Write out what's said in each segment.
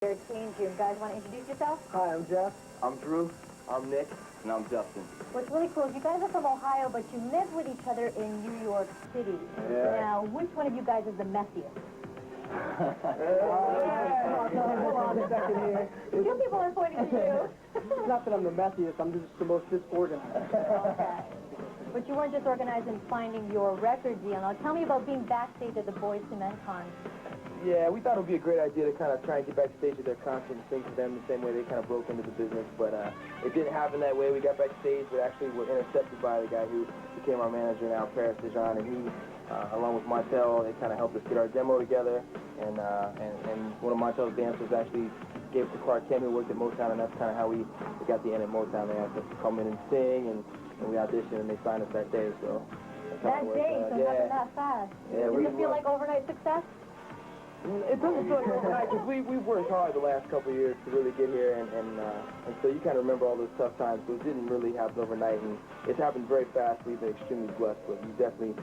Your change room. Guys, want to introduce yourself? Hi, I'm Jeff. I'm Drew. I'm Nick. And I'm Justin. What's really cool is you guys are from Ohio, but you live with each other in New York City. Yeah. Now, which one of you guys is the messiest? Hold on a second here. Two people are pointing to you. It's not that I'm the messiest, I'm just the most disorganized. Okay. But you weren't just organized in finding your record deal. Now, tell me about being backstage at the Boys Cement Con. Yeah, we thought it would be a great idea to kind of try and get backstage at their concert and sing to them the same way they kind of broke into the business, but it didn't happen that way. We got backstage, but actually were intercepted by the guy who became our manager now, Paris Dejan, and he, along with Montel, they kind of helped us get our demo together, and one of Montel's dancers actually gave it to Clark Kent, who worked at Motown, and that's kind of how we got the end at Motown. They asked us to come in and sing, and we auditioned, and they signed us that day, so... That day, so it happened that fast. Yeah, Did it feel like overnight success? It doesn't feel like overnight, because we've worked hard the last couple of years to really get here, and so you kind of remember all those tough times, so it didn't really happen overnight, and it's happened very fast. We've been extremely blessed, but you definitely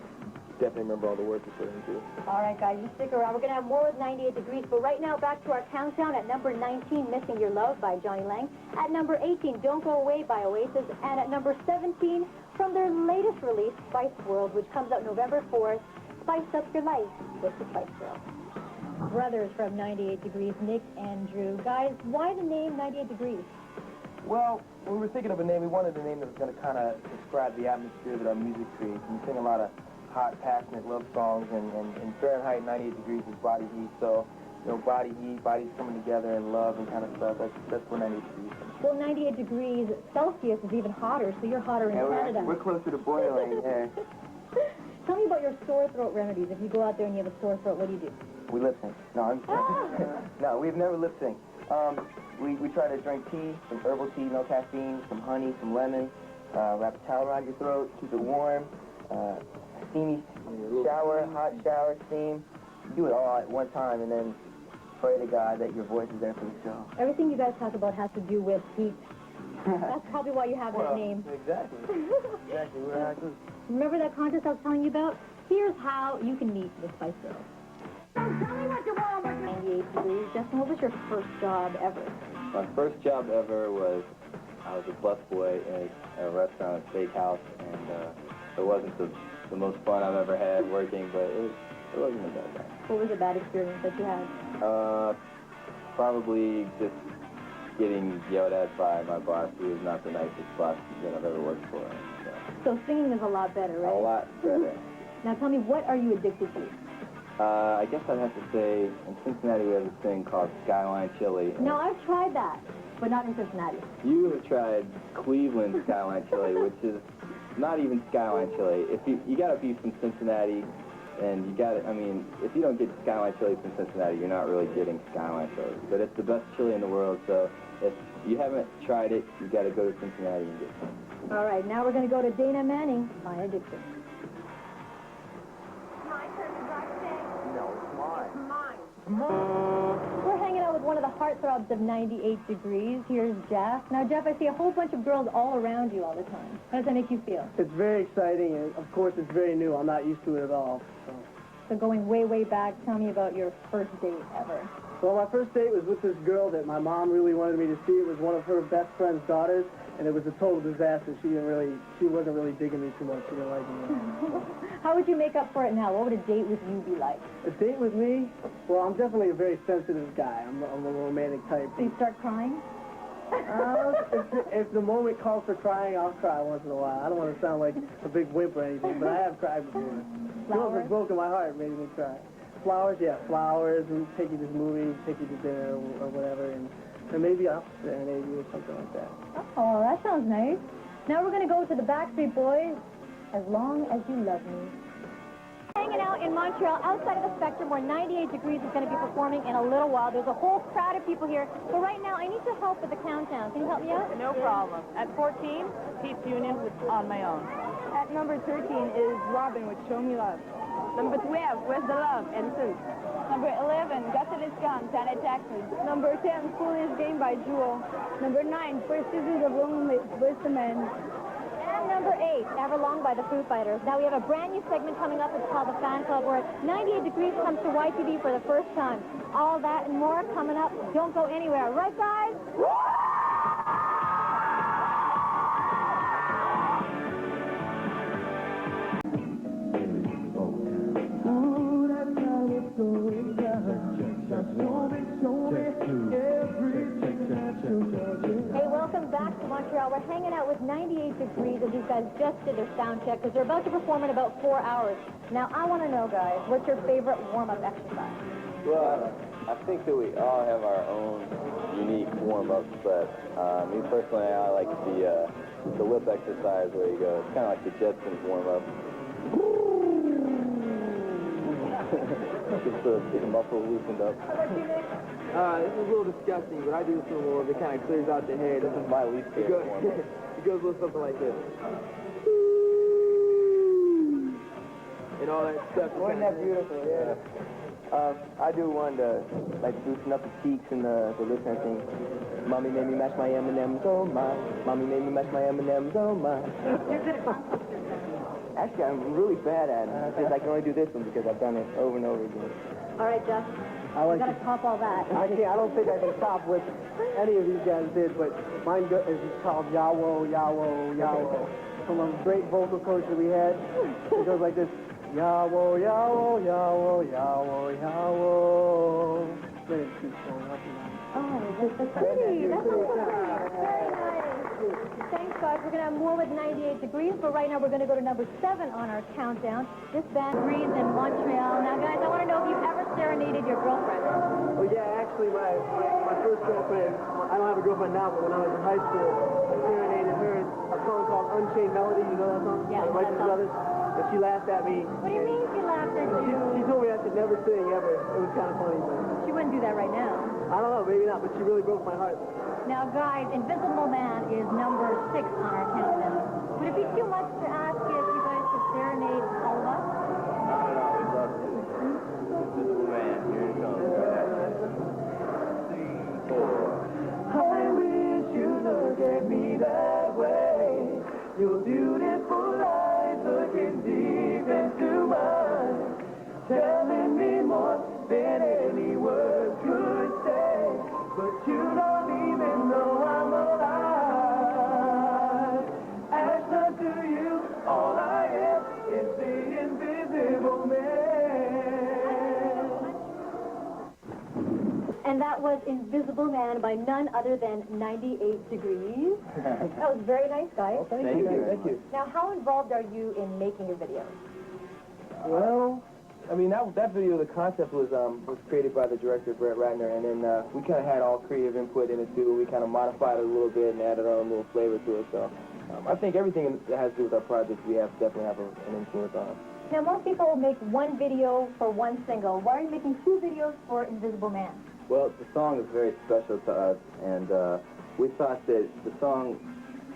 remember all the work we put into. All right, guys, you stick around. We're going to have more with 98 Degrees, but right now, back to our countdown. At number 19, Missing Your Love by Johnny Lang. At number 18, Don't Go Away by Oasis. And at number 17, from their latest release, Spice World, which comes out November 4th, Spice Up Your Life with the Spice Girls. Brothers from 98 Degrees, Nick and Drew. Guys, why the name 98 Degrees? Well, when we were thinking of a name, we wanted a name that was going to kind of describe the atmosphere that our music creates. And we sing a lot of hot, passionate love songs, and Fahrenheit 98 degrees is body heat, so, you know, body heat, bodies coming together and love and kind of stuff, that's where 98 degrees comes from. Well, 98 degrees Celsius is even hotter, so you're hotter in Canada. We're closer to boiling, yeah. Tell me about your sore throat remedies. If you go out there and you have a sore throat, what do you do? We lip sync. No, I'm No, we've never lip synced. We try to drink tea, some herbal tea, no caffeine, some honey, some lemon, wrap a towel around your throat, keep it warm, steamy shower, hot shower, steam. Do it all at one time, and then pray to God that your voice is there for the show. Everything you guys talk about has to do with heat. That's probably why you have that name. Exactly. Exactly. We're not good. Remember that contest I was telling you about? Here's how you can meet the Spice Girls. Tell me what you want. 98 Degrees. Justin, what was your first job ever? My first job ever was I was a busboy in a restaurant, a steakhouse, and it wasn't the most fun I've ever had working, but it wasn't a bad thing. What was a bad experience that you had? Probably just getting yelled at by my boss, who was not the nicest boss that I've ever worked for. So singing is a lot better, right? A lot better. Now tell me, what are you addicted to? I guess I'd have to say, in Cincinnati we have this thing called Skyline Chili. No, I've tried that, but not in Cincinnati. You have tried Cleveland Skyline Chili, which is not even Skyline Chili. If you gotta be from Cincinnati, and you gotta, I mean, if you don't get Skyline Chili from Cincinnati, you're not really getting Skyline Chili. But it's the best chili in the world, so if you haven't tried it, you gotta go to Cincinnati and get some. All right, now we're gonna go to Dana Manning, My Addiction. My turn to drive today. No, it's mine. Mine. We're hanging out with one of the heartthrobs of 98 Degrees. Here's Jeff. Now, Jeff, I see a whole bunch of girls all around you all the time. How does that make you feel? It's very exciting, and of course it's very new. I'm not used to it at all. So going way, way back, tell me about your first date ever. Well, my first date was with this girl that my mom really wanted me to see. It was one of her best friend's daughters, and it was a total disaster. She wasn't really digging me too much. She didn't like me. How would you make up for it now? What would a date with you be like? A date with me? Well, I'm definitely a very sensitive guy. I'm a romantic type. So you start crying? If the moment calls for crying, I'll cry once in a while. I don't want to sound like a big wimp or anything, but I have cried before. Girls have broken my heart, made me cry. Flowers, yeah, flowers, and take you to the movie, take you to dinner or whatever, and maybe I'll serenade you or something like that. Oh, that sounds nice. Now we're going to go to the Backstreet Boys, As Long As You Love Me. Hanging out in Montreal, outside of the Spectrum, where 98 Degrees is going to be performing in a little while. There's a whole crowd of people here. But right now, I need your help with the countdown. Can you help me out? No problem. At 14, Pete's Union with On My Own. At number 13 is Robin with Show Me Love. Number 12, Where's the Love? Edison. Number 11, Gasoline Scum, Janet Jackson. Number 10, Foolish Game by Jewel. Number 9, First Seasons of Woman with Boyz II Men. And number 8, Everlong by the Foo Fighters. Now we have a brand new segment coming up. It's called the Fan Club, where 98 Degrees comes to YTV for the first time. All that and more coming up. Don't go anywhere. Right, guys? Hey, welcome back to Montreal. We're hanging out with 98 Degrees, and these guys just did their sound check because they're about to perform in about 4 hours. Now, I want to know, guys, what's your favorite warm-up exercise? Well, I think that we all have our own unique warm-ups, but me personally, I like the whip exercise where you go. It's kind of like the Jetsons warm-up. Just to get the muscles loosened up. This is a little disgusting, but I do this a little bit. It kind of clears out the hair. This is my least favorite warm-up. It goes a little something like this. And all that stuff. Wasn't that beautiful? Yeah. I do one to like loosen up the cheeks and the lips and everything. Mommy made me mash my M&Ms, oh my. Mommy made me mash my M&Ms, oh my. Actually, I'm really bad at it. It's just I can only do this one because I've done it over and over again. All right, Jeff. I like You got to top all that. I don't think I can top what any of these guys did, but mine is called Yawo, Yawo, Yawo. From a great vocal coach that we had. It goes like this. Yawo, Yawo, Yawo, Yawo, Yawo. Then it keeps going up and down. Oh, that's pretty. That's so very nice. Thanks, guys. We're going to have more with 98 Degrees, but right now we're going to go to number 7 on our countdown. This band breathes in Montreal. Now, guys, I want to know if you've ever serenaded your girlfriend. Oh, yeah, actually, my first girlfriend, I don't have a girlfriend now, but when I was in high school, I serenaded her a song called Unchained Melody. You know that song? Yeah, By that Righteous song. Brothers. And she laughed at me. What do you mean she laughed at you? She told me I should never sing, ever. It was kind of funny, but She wouldn't do that right now. I don't know, maybe not, but she really broke my heart. Now, guys, Invisible Man is number 6 on our countdown. Would it be too much to ask if you guys could serenade all of us? No, we'd love to. Invisible Man, here it comes. 3, 4. I wish you look at me that way. Your beautiful eyes looking deep into mine, telling me more than any word could say. But you don't even know I'm alive. As unto you, all I am is the invisible man. And that was Invisible Man by none other than 98 Degrees. That was very nice, guys. Thank you. Thank you. Now, how involved are you in making your videos? Well, I mean, that video, the concept was created by the director, Brett Ratner, and then we kind of had all creative input in it, too. We kind of modified it a little bit and added our own little flavor to it. So I think everything that has to do with our project, we definitely have an influence on. Now, most people make one video for one single. Why are you making 2 videos for Invisible Man? Well, the song is very special to us, and we thought that the song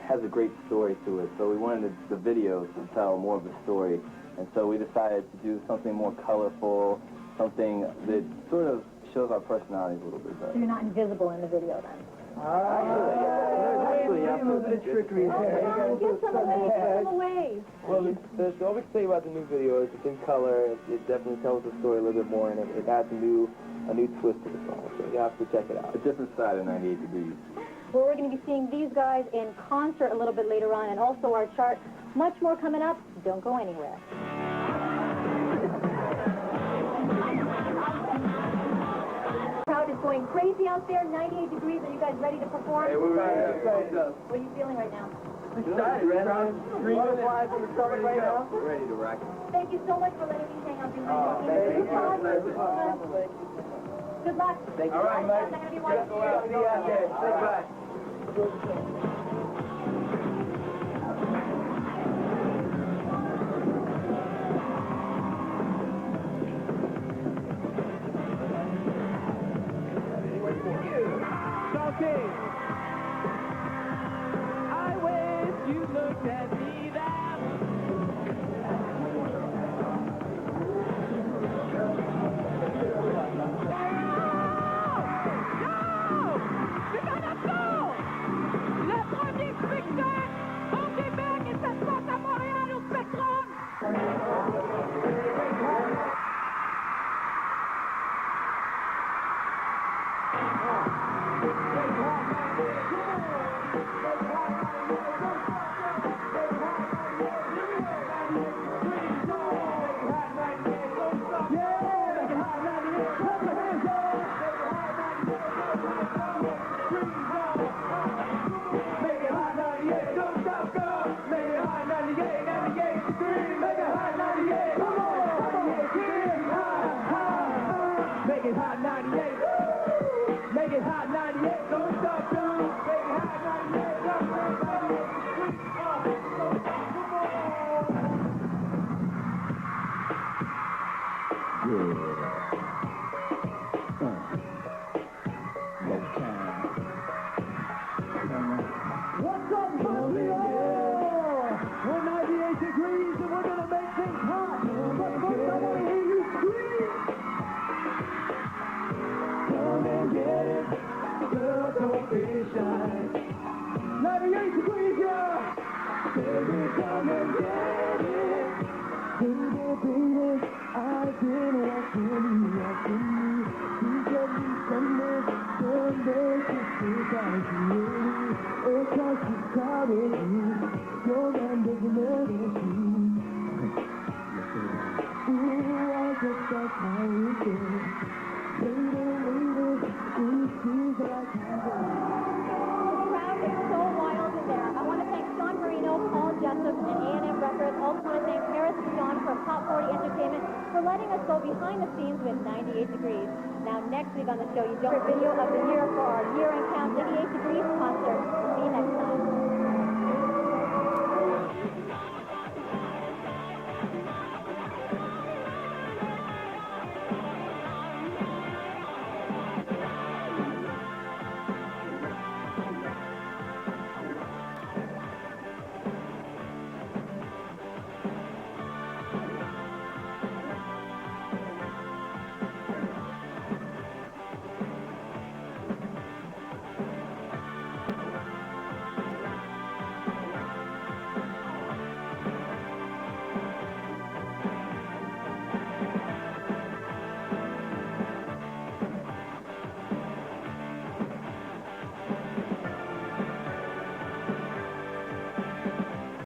has a great story to it, so we wanted the video to tell more of a story. And so we decided to do something more colorful, something that sort of shows our personalities a little bit better. So you're not invisible in the video, then? Actually, yeah. A little bit of trickery. Give some away. Well, what we can say about the new video is it's in color. It definitely tells the story a little bit more, and it adds a new twist to the song. So you have to check it out. A different side of 98 Degrees. Well, we're going to be seeing these guys in concert a little bit later on, and also our chart. Much more coming up. Don't go anywhere. Crowd is going crazy out there. 98 Degrees. Are you guys ready to perform? Hey, we're ready. What are you feeling right now? Excited, man. Butterflies in the stomach right now. We're ready to rock it. Thank you so much for letting me hang out behind the thank scenes. you. Good luck. Thank you. All right, I'm mate. going to be watching See you out there. Say bye. I wish you looked at me that way. Le premier spectacle, on débarque et ça Make it hot 98. Make it hot 98. Don't stop, girl. Make it hot 98. Don't stop, 98. What's up, Tokyo? We're 98 degrees and we're gonna make things hot. But first I wanna hear you scream. Come and get it, girl, don't be shy. 98 degrees, yeah. Baby, come and get it. Baby, baby, I've been watching you. You get me something, don't make it feel like you. It's like you carry me. Your man doesn't let it be. Ooh, I guess that's how it is. Later, it feels like you go. The crowd is so wild in there. I want to thank Sean Marino, Paul Jessup, and A&M Records. Also want to thank Harris and John from Top 40 Entertainment for letting us go behind the scenes with 98 Degrees. Now, next week on the show, you don't video of the year for our